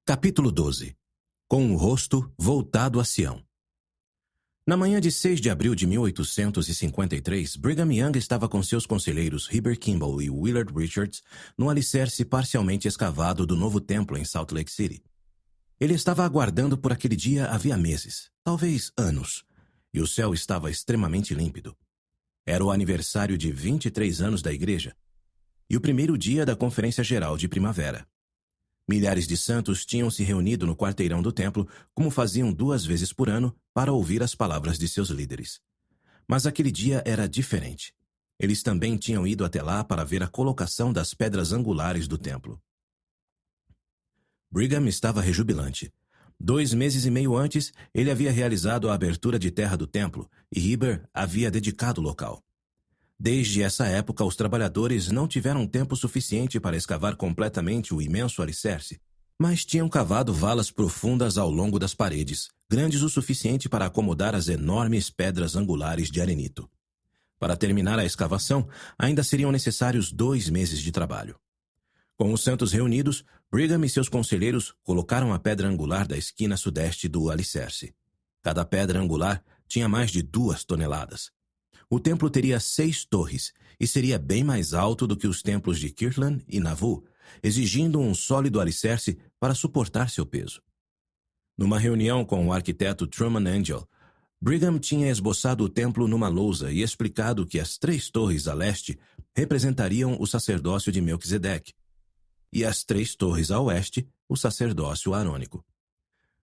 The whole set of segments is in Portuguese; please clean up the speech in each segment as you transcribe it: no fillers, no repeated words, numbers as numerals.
Capítulo 12. Com o rosto voltado a Sião. Na manhã de 6 de abril de 1853, Brigham Young estava com seus conselheiros Heber Kimball e Willard Richards no alicerce parcialmente escavado do novo templo em Salt Lake City. Ele estava aguardando por aquele dia havia meses, talvez anos, e o céu estava extremamente límpido. Era o aniversário de 23 anos da igreja e o primeiro dia da Conferência Geral de Primavera. Milhares de santos tinham se reunido no quarteirão do templo, como faziam 2 vezes por ano, para ouvir as palavras de seus líderes. Mas aquele dia era diferente. Eles também tinham ido até lá para ver a colocação das pedras angulares do templo. Brigham estava rejubilante. 2 meses e meio antes, ele havia realizado a abertura de terra do templo, e Heber havia dedicado o local. Desde essa época, os trabalhadores não tiveram tempo suficiente para escavar completamente o imenso alicerce, mas tinham cavado valas profundas ao longo das paredes, grandes o suficiente para acomodar as enormes pedras angulares de arenito. Para terminar a escavação, ainda seriam necessários 2 meses de trabalho. Com os santos reunidos, Brigham e seus conselheiros colocaram a pedra angular da esquina sudeste do alicerce. Cada pedra angular tinha mais de 2 toneladas. O templo teria 6 torres e seria bem mais alto do que os templos de Kirtland e Nauvoo, exigindo um sólido alicerce para suportar seu peso. Numa reunião com o arquiteto Truman Angell, Brigham tinha esboçado o templo numa lousa e explicado que as 3 torres a leste representariam o sacerdócio de Melquisedeque e as 3 torres a oeste o sacerdócio arônico.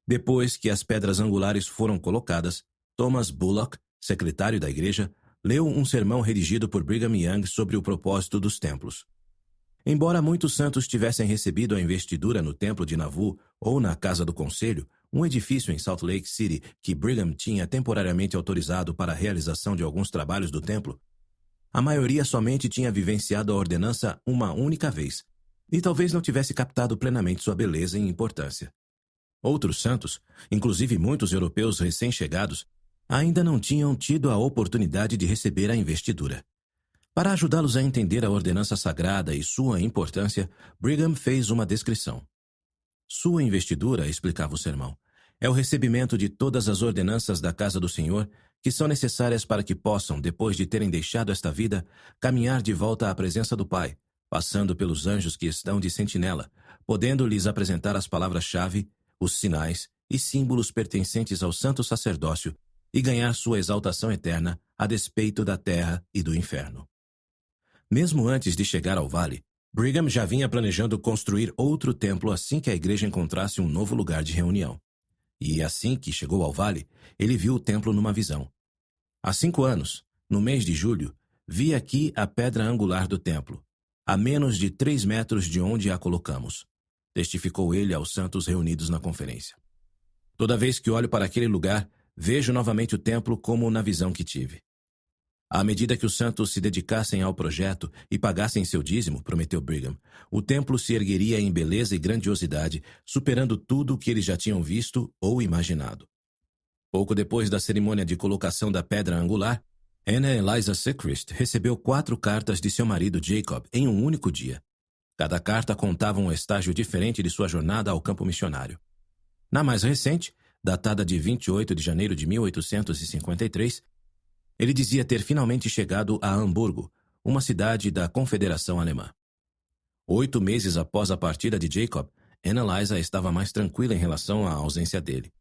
Depois que as pedras angulares foram colocadas, Thomas Bullock, secretário da igreja, leu um sermão redigido por Brigham Young sobre o propósito dos templos. Embora muitos santos tivessem recebido a investidura no templo de Nauvoo ou na Casa do Conselho, um edifício em Salt Lake City que Brigham tinha temporariamente autorizado para a realização de alguns trabalhos do templo, a maioria somente tinha vivenciado a ordenança uma única vez, e talvez não tivesse captado plenamente sua beleza e importância. Outros santos, inclusive muitos europeus recém-chegados, ainda não tinham tido a oportunidade de receber a investidura. Para ajudá-los a entender a ordenança sagrada e sua importância, Brigham fez uma descrição. Sua investidura, explicava o sermão, é o recebimento de todas as ordenanças da casa do Senhor que são necessárias para que possam, depois de terem deixado esta vida, caminhar de volta à presença do Pai, passando pelos anjos que estão de sentinela, podendo lhes apresentar as palavras-chave, os sinais e símbolos pertencentes ao santo sacerdócio e ganhar sua exaltação eterna a despeito da terra e do inferno. Mesmo antes de chegar ao vale, Brigham já vinha planejando construir outro templo assim que a igreja encontrasse um novo lugar de reunião. E assim que chegou ao vale, ele viu o templo numa visão. Há 5 anos, no mês de julho, vi aqui a pedra angular do templo, a menos de 3 metros de onde a colocamos, testificou ele aos santos reunidos na conferência. Toda vez que olho para aquele lugar, vejo novamente o templo como na visão que tive. À medida que os santos se dedicassem ao projeto e pagassem seu dízimo, prometeu Brigham, o templo se ergueria em beleza e grandiosidade, superando tudo o que eles já tinham visto ou imaginado. Pouco depois da cerimônia de colocação da pedra angular, Anna Eliza Sechrist recebeu 4 cartas de seu marido Jacob em um único dia. Cada carta contava um estágio diferente de sua jornada ao campo missionário. Na mais recente, datada de 28 de janeiro de 1853, ele dizia ter finalmente chegado a Hamburgo, uma cidade da Confederação Alemã. 8 meses após a partida de Jacob, Anna Eliza estava mais tranquila em relação à ausência dele.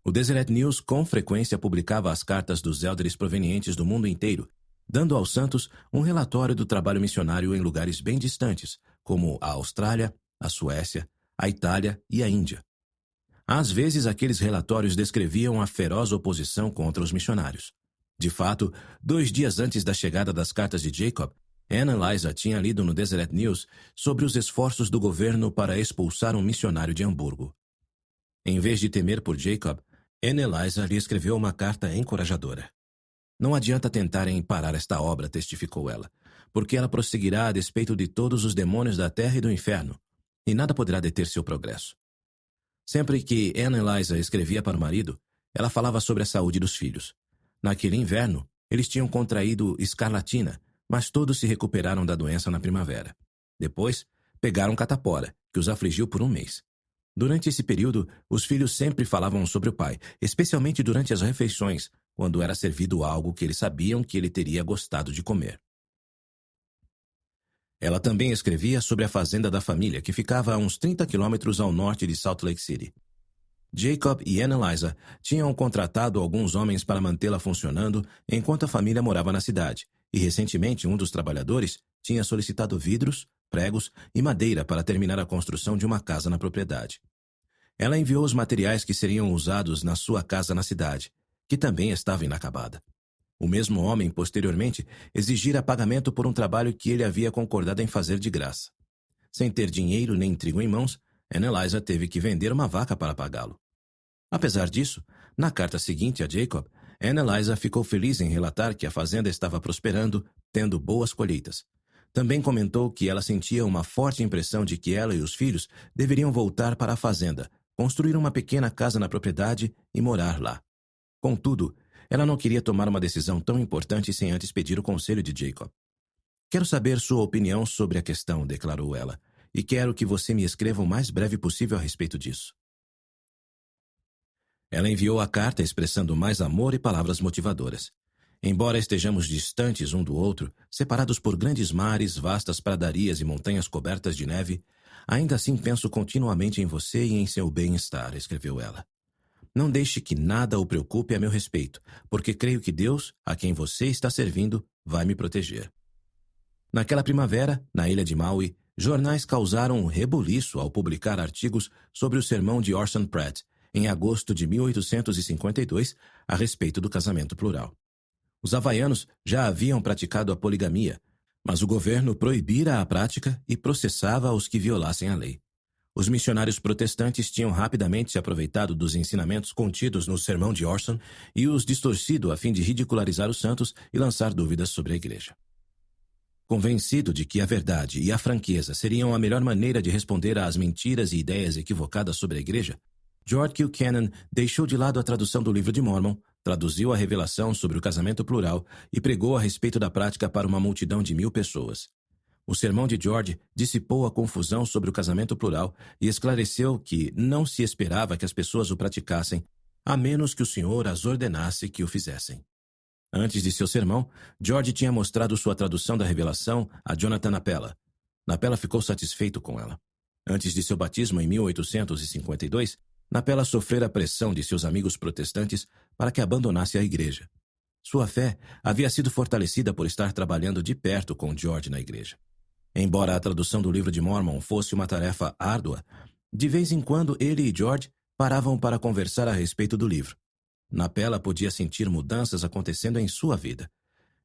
O Deseret News com frequência publicava as cartas dos élderes provenientes do mundo inteiro, dando aos santos um relatório do trabalho missionário em lugares bem distantes, como a Austrália, a Suécia, a Itália e a Índia. Às vezes, aqueles relatórios descreviam a feroz oposição contra os missionários. De fato, 2 dias antes da chegada das cartas de Jacob, Anna Eliza tinha lido no Deseret News sobre os esforços do governo para expulsar um missionário de Hamburgo. Em vez de temer por Jacob, Anna Eliza lhe escreveu uma carta encorajadora. Não adianta tentarem parar esta obra, testificou ela, porque ela prosseguirá a despeito de todos os demônios da terra e do inferno, e nada poderá deter seu progresso. Sempre que Anna Eliza escrevia para o marido, ela falava sobre a saúde dos filhos. Naquele inverno, eles tinham contraído escarlatina, mas todos se recuperaram da doença na primavera. Depois, pegaram catapora, que os afligiu por um mês. Durante esse período, os filhos sempre falavam sobre o pai, especialmente durante as refeições, quando era servido algo que eles sabiam que ele teria gostado de comer. Ela também escrevia sobre a fazenda da família, que ficava a uns 30 quilômetros ao norte de Salt Lake City. Jacob e Annalisa tinham contratado alguns homens para mantê-la funcionando enquanto a família morava na cidade, e recentemente um dos trabalhadores tinha solicitado vidros, pregos e madeira para terminar a construção de uma casa na propriedade. Ela enviou os materiais que seriam usados na sua casa na cidade, que também estava inacabada. O mesmo homem, posteriormente, exigira pagamento por um trabalho que ele havia concordado em fazer de graça. Sem ter dinheiro nem trigo em mãos, Annalisa teve que vender uma vaca para pagá-lo. Apesar disso, na carta seguinte a Jacob, Annalisa ficou feliz em relatar que a fazenda estava prosperando, tendo boas colheitas. Também comentou que ela sentia uma forte impressão de que ela e os filhos deveriam voltar para a fazenda, construir uma pequena casa na propriedade e morar lá. Contudo, ela não queria tomar uma decisão tão importante sem antes pedir o conselho de Jacob. "Quero saber sua opinião sobre a questão", declarou ela, "e quero que você me escreva o mais breve possível a respeito disso." Ela enviou a carta expressando mais amor e palavras motivadoras. "Embora estejamos distantes um do outro, separados por grandes mares, vastas pradarias e montanhas cobertas de neve, ainda assim penso continuamente em você e em seu bem-estar", escreveu ela. "Não deixe que nada o preocupe a meu respeito, porque creio que Deus, a quem você está servindo, vai me proteger." Naquela primavera, na ilha de Maui, jornais causaram um rebuliço ao publicar artigos sobre o sermão de Orson Pratt, em agosto de 1852, a respeito do casamento plural. Os havaianos já haviam praticado a poligamia, mas o governo proibira a prática e processava os que violassem a lei. Os missionários protestantes tinham rapidamente se aproveitado dos ensinamentos contidos no sermão de Orson e os distorcido a fim de ridicularizar os santos e lançar dúvidas sobre a igreja. Convencido de que a verdade e a franqueza seriam a melhor maneira de responder às mentiras e ideias equivocadas sobre a igreja, George Q. Cannon deixou de lado a tradução do Livro de Mórmon, traduziu a revelação sobre o casamento plural e pregou a respeito da prática para uma multidão de 1.000 pessoas. O sermão de George dissipou a confusão sobre o casamento plural e esclareceu que não se esperava que as pessoas o praticassem, a menos que o Senhor as ordenasse que o fizessem. Antes de seu sermão, George tinha mostrado sua tradução da revelação a Jonathan Napela. Napela ficou satisfeito com ela. Antes de seu batismo em 1852, Napela sofrera a pressão de seus amigos protestantes para que abandonasse a igreja. Sua fé havia sido fortalecida por estar trabalhando de perto com George na igreja. Embora a tradução do Livro de Mórmon fosse uma tarefa árdua, de vez em quando ele e George paravam para conversar a respeito do livro. Napela podia sentir mudanças acontecendo em sua vida.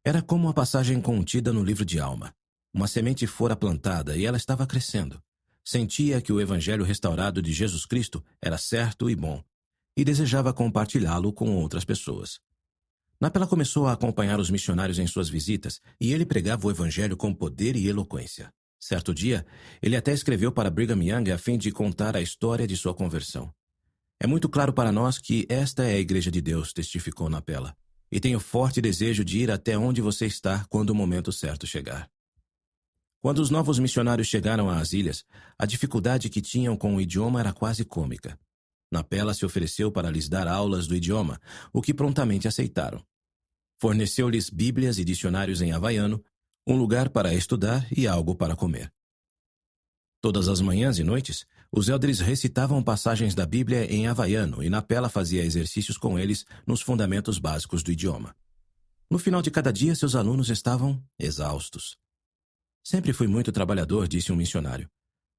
Era como uma passagem contida no livro de Alma. Uma semente fora plantada e ela estava crescendo. Sentia que o evangelho restaurado de Jesus Cristo era certo e bom, e desejava compartilhá-lo com outras pessoas. Napela começou a acompanhar os missionários em suas visitas, e ele pregava o evangelho com poder e eloquência. Certo dia, ele até escreveu para Brigham Young a fim de contar a história de sua conversão. "É muito claro para nós que esta é a Igreja de Deus", testificou Napela, "e tenho forte desejo de ir até onde você está quando o momento certo chegar." Quando os novos missionários chegaram às ilhas, a dificuldade que tinham com o idioma era quase cômica. Napela se ofereceu para lhes dar aulas do idioma, o que prontamente aceitaram. Forneceu-lhes bíblias e dicionários em havaiano, um lugar para estudar e algo para comer. Todas as manhãs e noites, os elders recitavam passagens da Bíblia em havaiano e Napela fazia exercícios com eles nos fundamentos básicos do idioma. No final de cada dia, seus alunos estavam exaustos. "Sempre fui muito trabalhador", disse um missionário,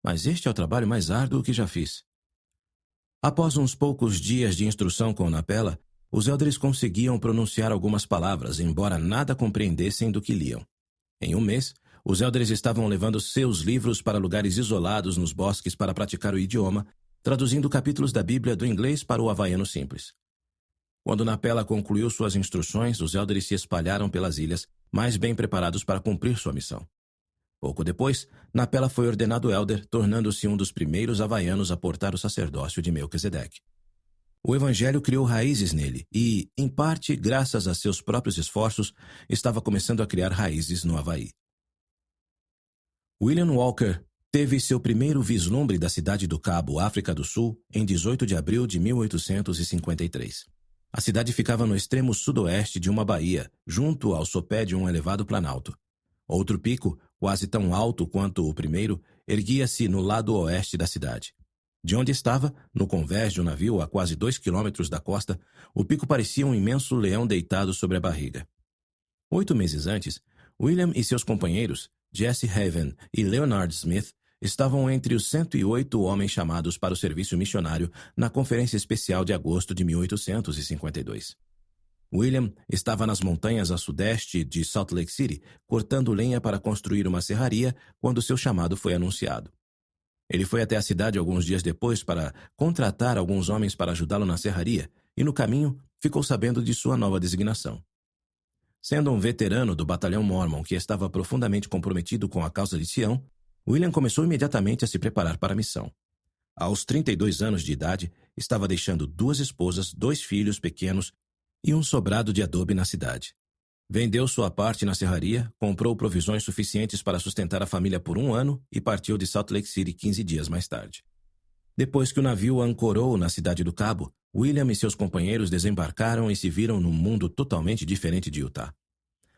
"mas este é o trabalho mais árduo que já fiz." Após uns poucos dias de instrução com Napela, os elders conseguiam pronunciar algumas palavras, embora nada compreendessem do que liam. Em um mês, os elders estavam levando seus livros para lugares isolados nos bosques para praticar o idioma, traduzindo capítulos da Bíblia do inglês para o havaiano simples. Quando Napela concluiu suas instruções, os elders se espalharam pelas ilhas, mais bem preparados para cumprir sua missão. Pouco depois, Napela foi ordenado elder, tornando-se um dos primeiros havaianos a portar o sacerdócio de Melquisedeque. O evangelho criou raízes nele e, em parte, graças a seus próprios esforços, estava começando a criar raízes no Havaí. William Walker teve seu primeiro vislumbre da cidade do Cabo, África do Sul, em 18 de abril de 1853. A cidade ficava no extremo sudoeste de uma baía, junto ao sopé de um elevado planalto. Outro pico, quase tão alto quanto o primeiro, erguia-se no lado oeste da cidade. De onde estava, no convés de um navio a quase 2 quilômetros da costa, o pico parecia um imenso leão deitado sobre a barriga. 8 meses antes, William e seus companheiros, Jesse Haven e Leonard Smith, estavam entre os 108 homens chamados para o serviço missionário na Conferência Especial de agosto de 1852. William estava nas montanhas a sudeste de Salt Lake City, cortando lenha para construir uma serraria quando seu chamado foi anunciado. Ele foi até a cidade alguns dias depois para contratar alguns homens para ajudá-lo na serraria e, no caminho, ficou sabendo de sua nova designação. Sendo um veterano do batalhão Mormon que estava profundamente comprometido com a causa de Sião, William começou imediatamente a se preparar para a missão. Aos 32 anos de idade, estava deixando 2 esposas, 2 filhos pequenos e um sobrado de adobe na cidade. Vendeu sua parte na serraria, comprou provisões suficientes para sustentar a família por 1 ano e partiu de Salt Lake City 15 dias mais tarde. Depois que o navio ancorou na cidade do Cabo, William e seus companheiros desembarcaram e se viram num mundo totalmente diferente de Utah.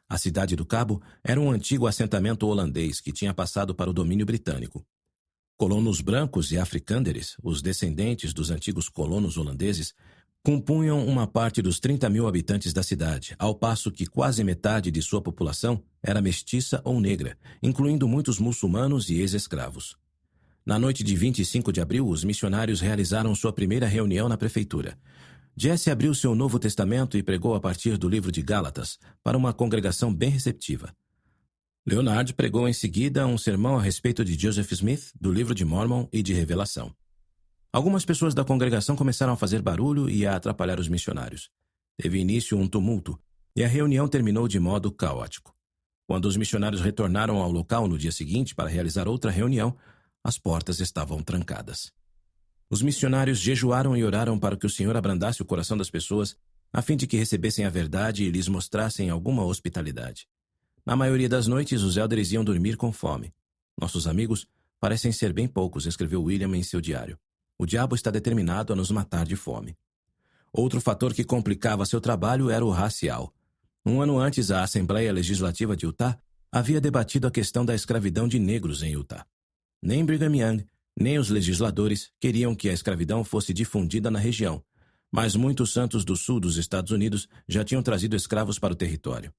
A cidade do Cabo era um antigo assentamento holandês que tinha passado para o domínio britânico. Colonos brancos e africânderes, os descendentes dos antigos colonos holandeses, compunham uma parte dos 30 mil habitantes da cidade, ao passo que quase metade de sua população era mestiça ou negra, incluindo muitos muçulmanos e ex-escravos. Na noite de 25 de abril, os missionários realizaram sua primeira reunião na prefeitura. Jesse abriu seu Novo Testamento e pregou a partir do livro de Gálatas para uma congregação bem receptiva. Leonard pregou em seguida um sermão a respeito de Joseph Smith, do livro de Mormon e de Revelação. Algumas pessoas da congregação começaram a fazer barulho e a atrapalhar os missionários. Teve início um tumulto, e a reunião terminou de modo caótico. Quando os missionários retornaram ao local no dia seguinte para realizar outra reunião, as portas estavam trancadas. Os missionários jejuaram e oraram para que o Senhor abrandasse o coração das pessoas, a fim de que recebessem a verdade e lhes mostrassem alguma hospitalidade. Na maioria das noites, os élderes iam dormir com fome. Nossos amigos parecem ser bem poucos, escreveu William em seu diário. O diabo está determinado a nos matar de fome. Outro fator que complicava seu trabalho era o racial. 1 ano antes, a Assembleia Legislativa de Utah havia debatido a questão da escravidão de negros em Utah. Nem Brigham Young, nem os legisladores queriam que a escravidão fosse difundida na região, mas muitos santos do sul dos Estados Unidos já tinham trazido escravos para o território.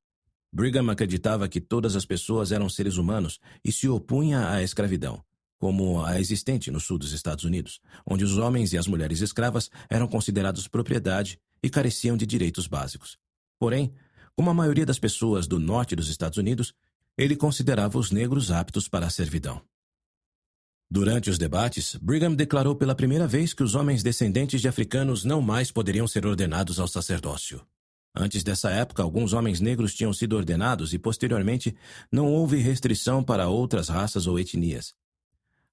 Brigham acreditava que todas as pessoas eram seres humanos e se opunha à escravidão, como a existente no sul dos Estados Unidos, onde os homens e as mulheres escravas eram considerados propriedade e careciam de direitos básicos. Porém, como a maioria das pessoas do norte dos Estados Unidos, ele considerava os negros aptos para a servidão. Durante os debates, Brigham declarou pela primeira vez que os homens descendentes de africanos não mais poderiam ser ordenados ao sacerdócio. Antes dessa época, alguns homens negros tinham sido ordenados e, posteriormente, não houve restrição para outras raças ou etnias.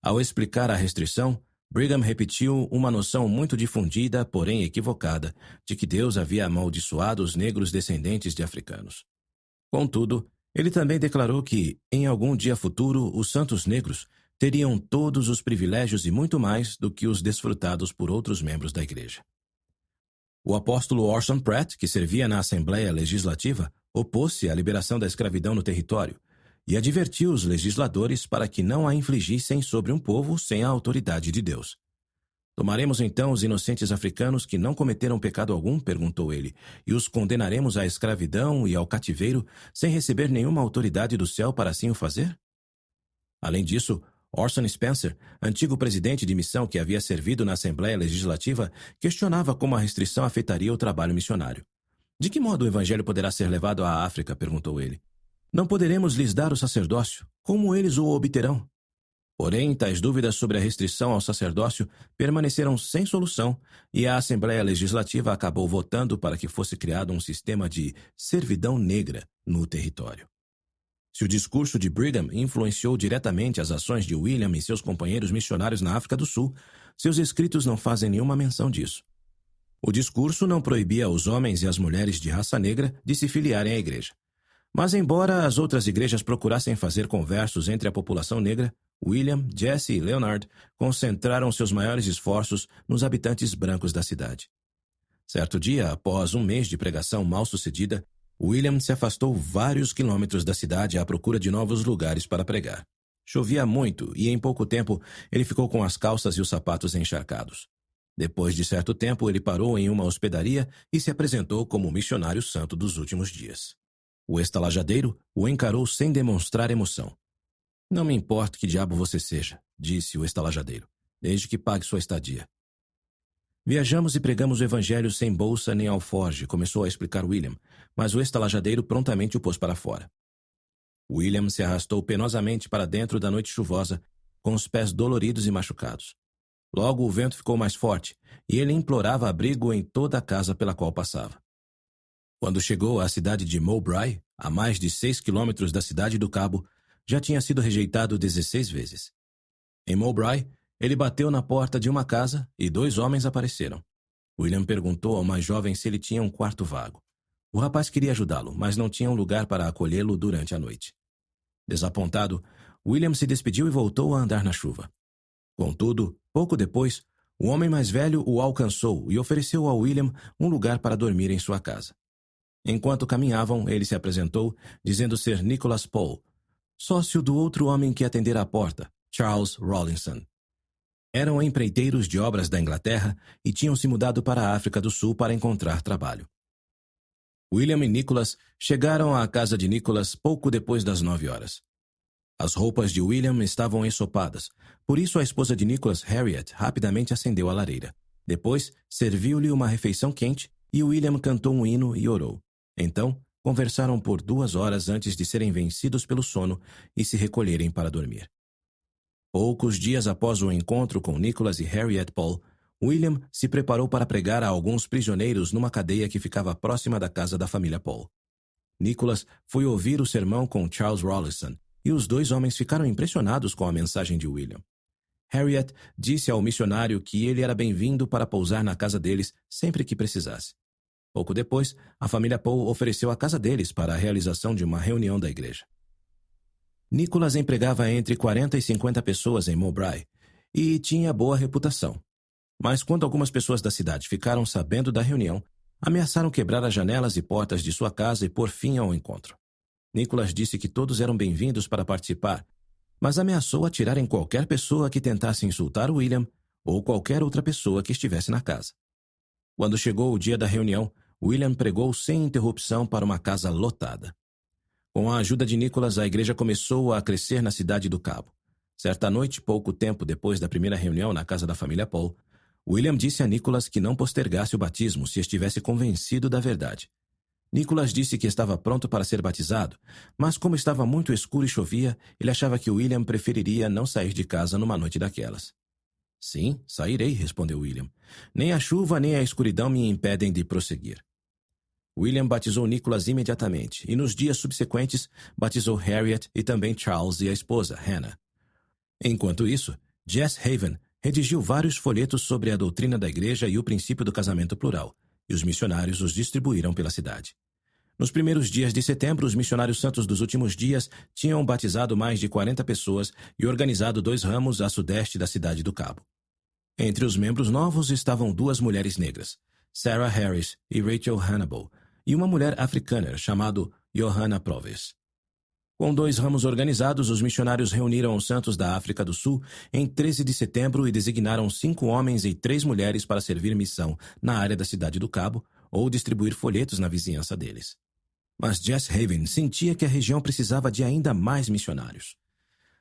Ao explicar a restrição, Brigham repetiu uma noção muito difundida, porém equivocada, de que Deus havia amaldiçoado os negros descendentes de africanos. Contudo, ele também declarou que, em algum dia futuro, os santos negros teriam todos os privilégios e muito mais do que os desfrutados por outros membros da igreja. O apóstolo Orson Pratt, que servia na Assembleia Legislativa, opôs-se à liberação da escravidão no território e advertiu os legisladores para que não a infligissem sobre um povo sem a autoridade de Deus. Tomaremos então os inocentes africanos que não cometeram pecado algum, perguntou ele, e os condenaremos à escravidão e ao cativeiro sem receber nenhuma autoridade do céu para assim o fazer? Além disso, Orson Spencer, antigo presidente de missão que havia servido na Assembleia Legislativa, questionava como a restrição afetaria o trabalho missionário. De que modo o evangelho poderá ser levado à África? Perguntou ele. Não poderemos lhes dar o sacerdócio. Como eles o obterão? Porém, tais dúvidas sobre a restrição ao sacerdócio permaneceram sem solução e a Assembleia Legislativa acabou votando para que fosse criado um sistema de servidão negra no território. Se o discurso de Brigham influenciou diretamente as ações de William e seus companheiros missionários na África do Sul, seus escritos não fazem nenhuma menção disso. O discurso não proibia os homens e as mulheres de raça negra de se filiarem à igreja. Mas, embora as outras igrejas procurassem fazer conversos entre a população negra, William, Jesse e Leonard concentraram seus maiores esforços nos habitantes brancos da cidade. Certo dia, após um mês de pregação mal-sucedida, William se afastou vários quilômetros da cidade à procura de novos lugares para pregar. Chovia muito e, em pouco tempo, ele ficou com as calças e os sapatos encharcados. Depois de certo tempo, ele parou em uma hospedaria e se apresentou como o missionário santo dos últimos dias. O estalajadeiro o encarou sem demonstrar emoção. "Não me importa que diabo você seja", disse o estalajadeiro, "desde que pague sua estadia." "Viajamos e pregamos o evangelho sem bolsa nem alforge", começou a explicar William, mas o estalajadeiro prontamente o pôs para fora. William se arrastou penosamente para dentro da noite chuvosa, com os pés doloridos e machucados. Logo o vento ficou mais forte, e ele implorava abrigo em toda a casa pela qual passava. Quando chegou à cidade de Mowbray, a mais de 6 quilômetros da cidade do Cabo, já tinha sido rejeitado 16 vezes. Em Mowbray, ele bateu na porta de uma casa e 2 homens apareceram. William perguntou ao mais jovem se ele tinha um quarto vago. O rapaz queria ajudá-lo, mas não tinha um lugar para acolhê-lo durante a noite. Desapontado, William se despediu e voltou a andar na chuva. Contudo, pouco depois, o homem mais velho o alcançou e ofereceu a William um lugar para dormir em sua casa. Enquanto caminhavam, ele se apresentou, dizendo ser Nicholas Paul, sócio do outro homem que atendera à porta, Charles Rawlinson. Eram empreiteiros de obras da Inglaterra e tinham se mudado para a África do Sul para encontrar trabalho. William e Nicholas chegaram à casa de Nicholas pouco depois das 9 horas. As roupas de William estavam ensopadas, por isso a esposa de Nicholas, Harriet, rapidamente acendeu a lareira. Depois, serviu-lhe uma refeição quente e William cantou um hino e orou. Então, conversaram por 2 horas antes de serem vencidos pelo sono e se recolherem para dormir. Poucos dias após o encontro com Nicholas e Harriet Paul, William se preparou para pregar a alguns prisioneiros numa cadeia que ficava próxima da casa da família Paul. Nicholas foi ouvir o sermão com Charles Rawlinson, e os 2 homens ficaram impressionados com a mensagem de William. Harriet disse ao missionário que ele era bem-vindo para pousar na casa deles sempre que precisasse. Pouco depois, a família Paul ofereceu a casa deles para a realização de uma reunião da igreja. Nicholas empregava entre 40 e 50 pessoas em Mowbray e tinha boa reputação. Mas quando algumas pessoas da cidade ficaram sabendo da reunião, ameaçaram quebrar as janelas e portas de sua casa e pôr fim ao encontro. Nicholas disse que todos eram bem-vindos para participar, mas ameaçou atirar em qualquer pessoa que tentasse insultar William ou qualquer outra pessoa que estivesse na casa. Quando chegou o dia da reunião, William pregou sem interrupção para uma casa lotada. Com a ajuda de Nicholas, a igreja começou a crescer na cidade do Cabo. Certa noite, pouco tempo depois da primeira reunião na casa da família Paul, William disse a Nicholas que não postergasse o batismo se estivesse convencido da verdade. Nicholas disse que estava pronto para ser batizado, mas como estava muito escuro e chovia, ele achava que William preferiria não sair de casa numa noite daquelas. "Sim, sairei", respondeu William. "Nem a chuva nem a escuridão me impedem de prosseguir." William batizou Nicholas imediatamente e nos dias subsequentes batizou Harriet e também Charles e a esposa, Hannah. Enquanto isso, Jess Haven redigiu vários folhetos sobre a doutrina da igreja e o princípio do casamento plural, e os missionários os distribuíram pela cidade. Nos primeiros dias de setembro, os missionários santos dos últimos dias tinham batizado mais de 40 pessoas e organizado 2 ramos a sudeste da cidade do Cabo. Entre os membros novos estavam 2 mulheres negras, Sarah Harris e Rachel Hannibal, e uma mulher africana chamada Johanna Proves. Com 2 ramos organizados, os missionários reuniram os santos da África do Sul em 13 de setembro e designaram 5 homens e 3 mulheres para servir missão na área da cidade do Cabo ou distribuir folhetos na vizinhança deles. Mas Jess Haven sentia que a região precisava de ainda mais missionários.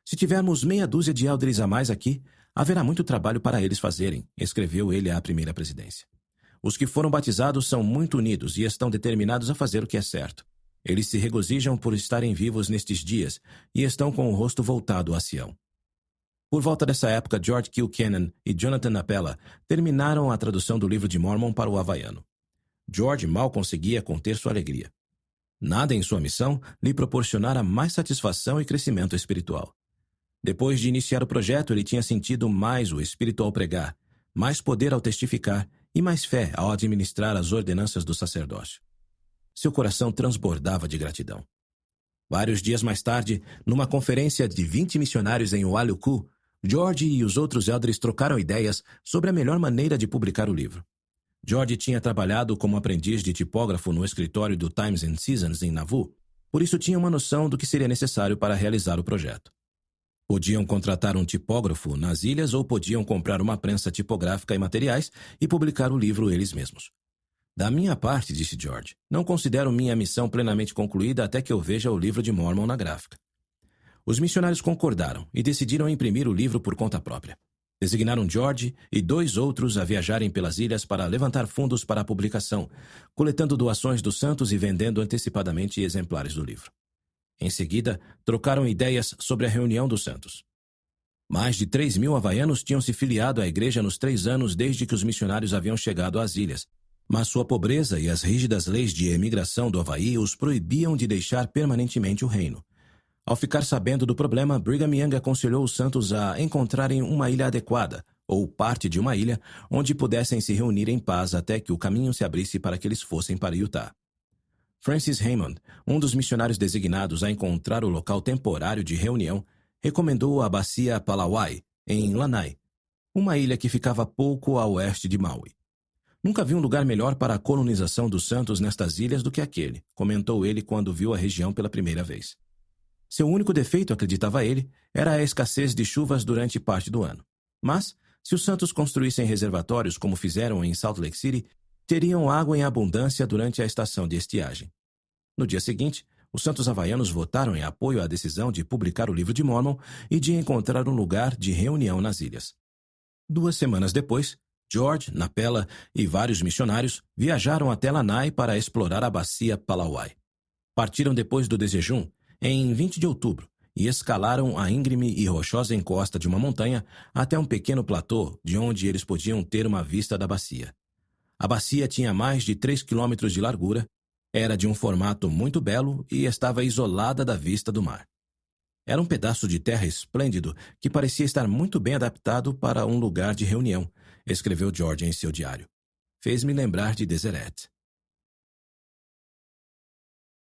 "Se tivermos meia dúzia de elders a mais aqui, haverá muito trabalho para eles fazerem", escreveu ele à primeira presidência. "Os que foram batizados são muito unidos e estão determinados a fazer o que é certo. Eles se regozijam por estarem vivos nestes dias e estão com o rosto voltado a Sião." Por volta dessa época, George Kilcannon e Jonathan Appela terminaram a tradução do livro de Mormon para o havaiano. George mal conseguia conter sua alegria. Nada em sua missão lhe proporcionara mais satisfação e crescimento espiritual. Depois de iniciar o projeto, ele tinha sentido mais o Espírito ao pregar, mais poder ao testificar e mais fé ao administrar as ordenanças do sacerdócio. Seu coração transbordava de gratidão. Vários dias mais tarde, numa conferência de 20 missionários em Wailuku, George e os outros elders trocaram ideias sobre a melhor maneira de publicar o livro. George tinha trabalhado como aprendiz de tipógrafo no escritório do Times and Seasons em Nauvoo, por isso tinha uma noção do que seria necessário para realizar o projeto. Podiam contratar um tipógrafo nas ilhas ou podiam comprar uma prensa tipográfica e materiais e publicar o livro eles mesmos. Da minha parte, disse George, não considero minha missão plenamente concluída até que eu veja o livro de Mormon na gráfica. Os missionários concordaram e decidiram imprimir o livro por conta própria. Designaram George e 2 outros a viajarem pelas ilhas para levantar fundos para a publicação, coletando doações dos santos e vendendo antecipadamente exemplares do livro. Em seguida, trocaram ideias sobre a reunião dos santos. Mais de 3.000 havaianos tinham se filiado à igreja nos 3 anos desde que os missionários haviam chegado às ilhas, mas sua pobreza e as rígidas leis de emigração do Havaí os proibiam de deixar permanentemente o reino. Ao ficar sabendo do problema, Brigham Young aconselhou os santos a encontrarem uma ilha adequada, ou parte de uma ilha, onde pudessem se reunir em paz até que o caminho se abrisse para que eles fossem para Utah. Francis Hammond, um dos missionários designados a encontrar o local temporário de reunião, recomendou a bacia Palawai, em Lanai, uma ilha que ficava pouco a oeste de Maui. Nunca vi um lugar melhor para a colonização dos santos nestas ilhas do que aquele, comentou ele quando viu a região pela primeira vez. Seu único defeito, acreditava ele, era a escassez de chuvas durante parte do ano. Mas, se os santos construíssem reservatórios como fizeram em Salt Lake City, teriam água em abundância durante a estação de estiagem. No dia seguinte, os santos havaianos votaram em apoio à decisão de publicar o livro de Mormon e de encontrar um lugar de reunião nas ilhas. 2 semanas depois, George, Napela e vários missionários viajaram até Lanai para explorar a bacia Palawai. Partiram depois do desjejum, em 20 de outubro, e escalaram a íngreme e rochosa encosta de uma montanha até um pequeno platô de onde eles podiam ter uma vista da bacia. A bacia tinha mais de 3 quilômetros de largura, era de um formato muito belo e estava isolada da vista do mar. Era um pedaço de terra esplêndido que parecia estar muito bem adaptado para um lugar de reunião, escreveu George em seu diário. Fez-me lembrar de Deseret.